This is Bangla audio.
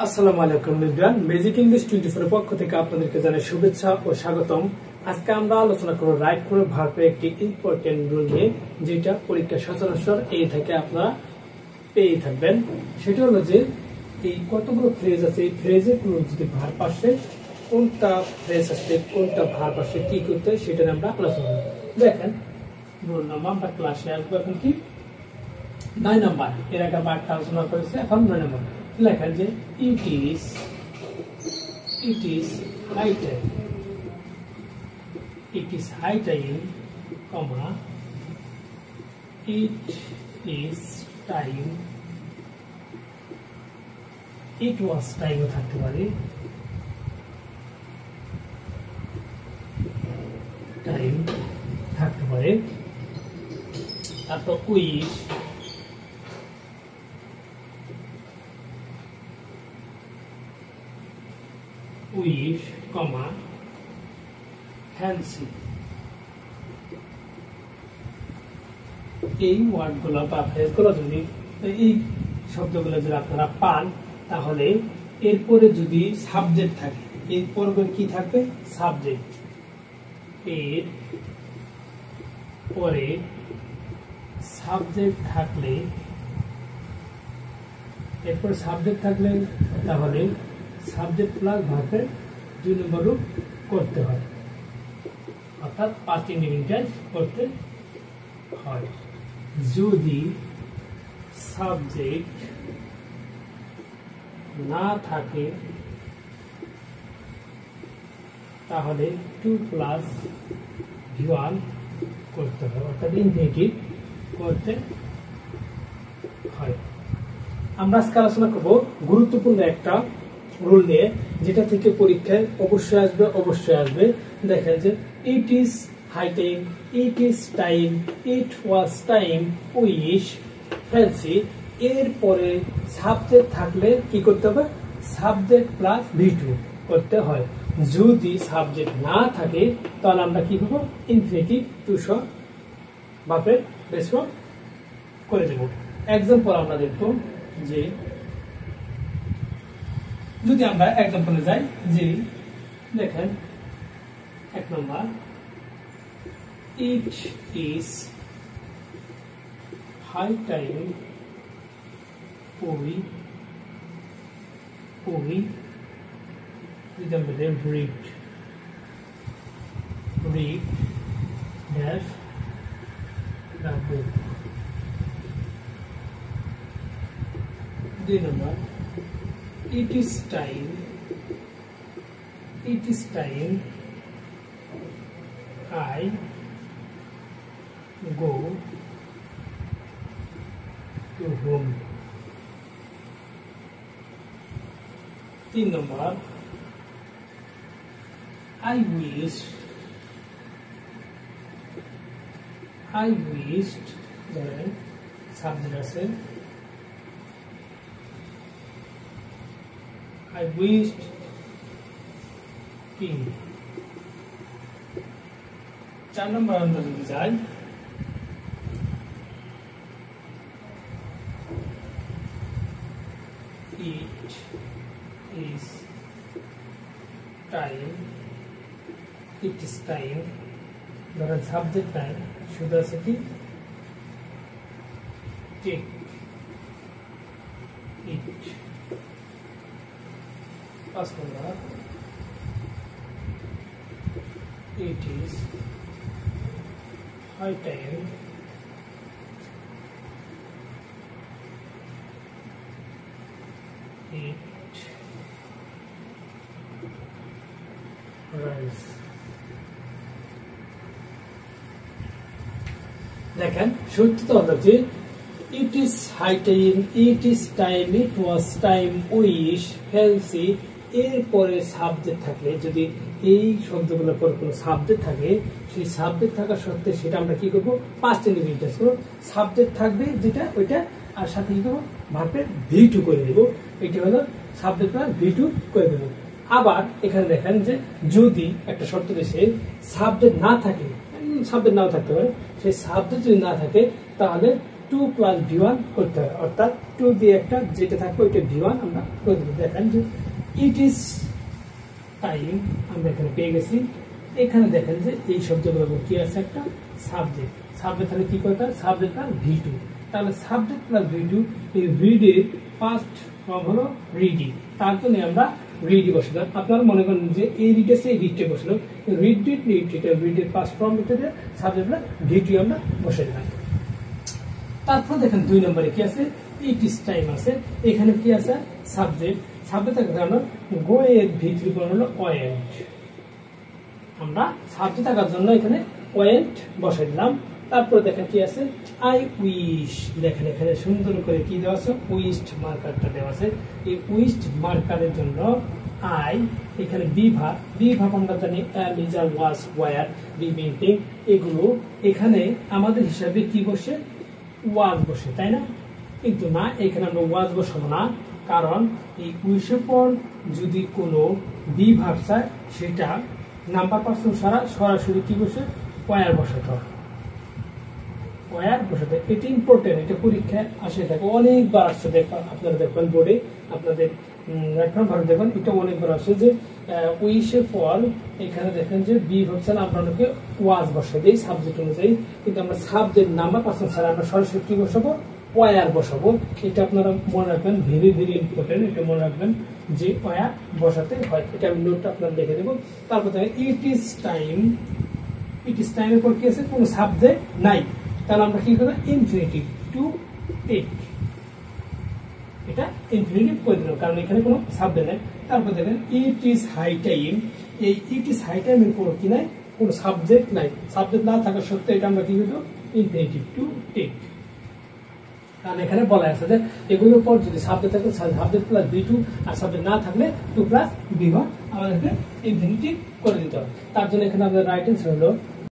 আসসালামু আলাইকুম এভরিওয়ান, ম্যাজিক ইংলিশ 24 এর পক্ষ থেকে আপনাদেরকে জানাই শুভেচ্ছা ও স্বাগতম। আজকে আমরা আলোচনা করব রাইট করে ভার্বের একটি ইম্পর্টেন্ট রুল নিয়ে, যেটা পরীক্ষা সচরাচর এই থেকে আপনারা পেয়ে থাকবেন। সেটা হলো যে এই কতগুলো ফ্রেজ আছে, এই ফ্রেজের কোনো যদি ভার্ব আসে, কোনটা ফ্রেজ আসে, কোনটা ভার্ব আসে, কি করতে হয় সেটা নিয়ে আমরা আলোচনা করব। দেখেন, রুল নাম্বার আমরা ক্লাসে আসবো এখন কি 9 নাম্বার। এর আগে আমরা একটা আলোচনা করেছি, এখন 9 নাম্বার লেখেন যে it is high time, it is high time, comma, it is time, it was time থাকতে পারে, টাইম থাকতে পারে, তারপর উইশ, উইশ, কমা, ফ্যান্সি। এই ওয়ার্ডগুলো বা ফ্রেজগুলো যদি, এই শব্দগুলো যদি আপনারা পান, তাহলে এরপরে যদি সাবজেক্ট থাকে, এরপর কি থাকবে? সাবজেক্ট। এর পরে সাবজেক্ট থাকলে, এরপর সাবজেক্ট থাকলে তাহলে সাবজেক্ট প্লাস ভার্বের 2 নম্বর রূপ করতে হয়, অর্থাৎ পাস্ট ইন্ডিফিনিট করতে হয়। যদি সাবজেক্ট না থাকে তাহলে 2 প্লাস V1 করতে হয়, অর্থাৎ ইনফিনিটিভ করতে হয়। আমরা আজকে আলোচনা করব গুরুত্বপূর্ণ একটা রুল নিয়ে, যেটা থেকে পরীক্ষায় অবশ্যই আসবে। দেখেন যে it is high time, it is time, it was time, wish, fancy. এরপরে সাবজেক্ট থাকলে কি করতে হবে? সাবজেক্ট প্লাস V2 করতে হয়। যদি সাবজেক্ট না থাকে তাহলে আমরা কি করবো? ইনফিনিটিভ 200 ভার্বের বেস ফর্ম করে দেব। এক্সাম্পল আমরা দেখব যে, যদি আমরা এক্সাম্পলে যাই, যে দেখেন 1 নম্বর, it is high time we read dash the book. 2 number, it is time I go to home. 3 number, I wished then subject আছে, I wished king. 4 নম্বর আমরা যদি যাই, it is time, ধরেন সাবজেক্ট নাই, শুধু আছে কি টেক ইট। 5 নম্বর, it is high time it rise। দেখেন, সত্যি হলো যে it is high time, it is time, it was time, wish, fancy. এরপরে সাবজেক্ট থাকলে, যদি এই শব্দগুলোর পর কোনো সাবজেক্ট থাকে, সেই সাবজেক্ট থাকা সত্ত্বে সেটা আমরা কি করবো? পাস্ট ইন্ডিফিনিট করব। সাবজেক্ট থাকবে যেটা, ওইটা আর সাথে কি করবো? ভার্বের V2 করে দেবো। এটি হলো সাবজেক্ট প্লাস V2 করে দেবো। আবার এখানে দেখেন যে, যদি একটা শর্ত দেশে সাবজেক্ট না থাকে, সাবজেক্ট নাও থাকতে পারে, সেই সাবজেক্ট যদি না থাকে তাহলে 2 প্লাস V1 করতে হয়, অর্থাৎ 2 দিয়ে একটা যেটা থাকবে ওইটা V1 আমরা করে দেবো। দেখেন যে ইট ইজ টাইম আমরা এখানে পেয়ে গেছি। এখানে দেখেন যে এই শব্দগুলো কি আছে, একটা সাবজেক্ট। সাবজেক্ট তাহলে কি করতে হয়, সাবজেক্ট প্লাস V2, তাহলে সাবজেক্ট প্লাস V2, এই রিডের ফার্স্ট ফর্ম হলো রিডিং, তার জন্য আমরা রিডি বসালাম। আপনারা মনে করেন যে এই রিড আছে, এই রিডটা বসালো, রিড এটা রিডের ফার্স্ট ফর্ম এটাতে সাবজেক্ট প্লাস V2 আমরা বসে দিলাম। তারপর দেখেন 2 নম্বরে কি আছে, ইট ইজ টাইম আছে। এখানে কি আছে, সাবজেক্ট। সাবজেক্ট থাকার কারণে গো এর V3 হলো পয়েন্ট, আমরা সাবজেক্ট থাকার জন্য এখানে পয়েন্ট বসাই দিলাম। তারপর দেখেন কি আছে, আই উইশ। দেখেন এখানে সুন্দর করে কি দেওয়া আছে, উইস্ট মার্কারটা দেওয়া আছে। এই উইস্ট মার্কারের জন্য আই, এখানে বি ভাব আমরা জানি is are was were be meaning, এগুলো এখানে আমাদের হিসাবে কি বসে, ওয়াজ বসে, তাই না? কিন্তু না, এখানে আমরা ওয়াজ বসাবো না, কারণ এই উইশের পর যদি কোনো বি ভাব চায় সেটা নাম্বার পার্সন সরাসরি কি বসে, ওয়ার বসাতে হবে, ওয়ার বসাতে। এটা ইম্পর্টেন্ট, এটা পরীক্ষায় আসে থাকে, অনেকবার আসছে। দেখবেন আপনারা দেখবেন বোর্ডে আপনাদের ভালো দেখবেন, এটা অনেকবার আসে যে উইশের ফল এখানে দেখেন যে বি ভাবছেন আমরা অনেকে ওয়াজ বসাই দিই সাবজেক্ট অনুযায়ী, কিন্তু আমরা সাবজেক্ট নাম্বার পার্সন ছাড়া আমরা সরাসরি কি বসাবো, ওয়ার বসাবো। এটা আপনারা মনে রাখবেন, ভেরি ভেরি ইম্পর্টেন্ট, এটা মনে রাখবেন যে ওয়ার বসাতে হয়। এটা আমি নোটটা আপনার লিখে দেবো। তারপর দেখেন ইট ইজ টাইম। ইট ইজ টাইমের পর কি আছে, কোনো সাবজেক্ট নাই, তাহলে আমরা কি করবো, ইনফিনিটিভ টু টেক, এটা ইনফিনিটিভ করে দিলাম কারণ এখানে কোনো সাবজেক্ট নাই। তারপর দেখেন ইট ইজ হাই টাইম। এই ইট ইজ হাই টাইমের পর কি নাই, কোনো সাবজেক্ট নাই। সাবজেক্ট না থাকা সত্ত্বেও এটা আমরা কি করবো, ইনফিনিটিভ টু টেক, কারণ এখানে বলা আছে যে এগুলোর পর যদি সাবজেক্ট থাকে সাবজেক্ট প্লাস V2, আর সাবজেক্ট না থাকলে 2 প্লাস V1 আমাদেরকে ইনফিনিটিভ করে দিতে হবে। তার জন্য এখানে আমাদের রাইট অ্যান্সার হলো